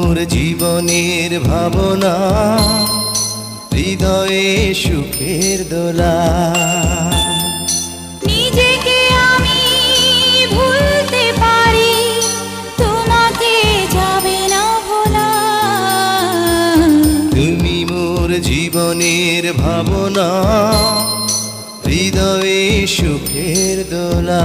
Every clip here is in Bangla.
মোর জীবনের ভাবনা, হৃদয়ে সুখের দোলা। নিজেকে আমি ভুলতে পারি, তোমাকে যাবে না ভোলা। তুমি মোর জীবনের ভাবনা, হৃদয়ে সুখের দোলা।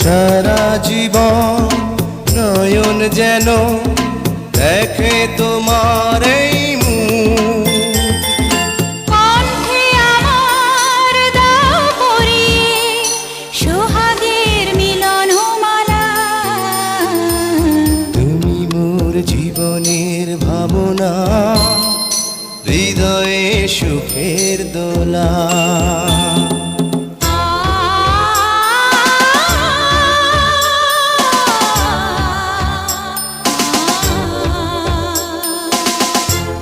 সারা জীবন নয়ন যেন দেখে তোমার এই মুখ। কণ্ঠে আমার দাও পরিয়ে সোহাগের মিলনমালা। তুমি মোর জীবনের ভাবনা, হৃদয়ে সুখের দোলা।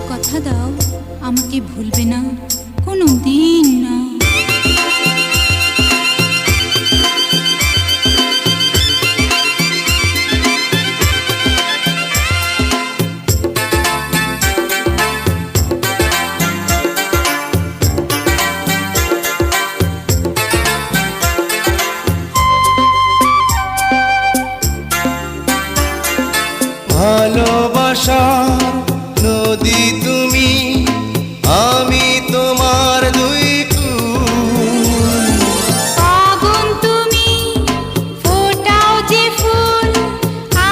কথা দাও আমাকে ভুলবে না কোনো দিন না। ভালোবাসার নদী তুমি, আমি তোমার দুই কুল। আগুন তুমি, ফোটাও যে ফুল,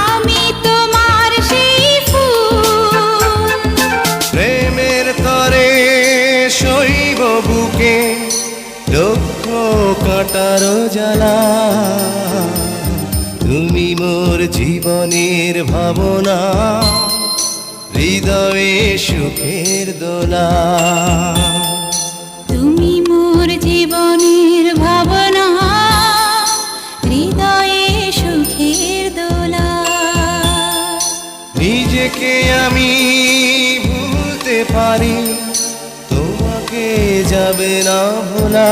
আমি তোমার সেই ফুল। প্রেমের তরে শৈব বুকে লক্ষ কাটার জ্বালা। তুমি মোর জীবনের ভাবনা, হৃদয়ে সুখের দোলা। তুমি মোর জীবনের ভাবনা, হৃদয়ে সুখের দোলা। নিজেকে আমি ভুলতে পারি, তোমাকে যাবে না ভোলা।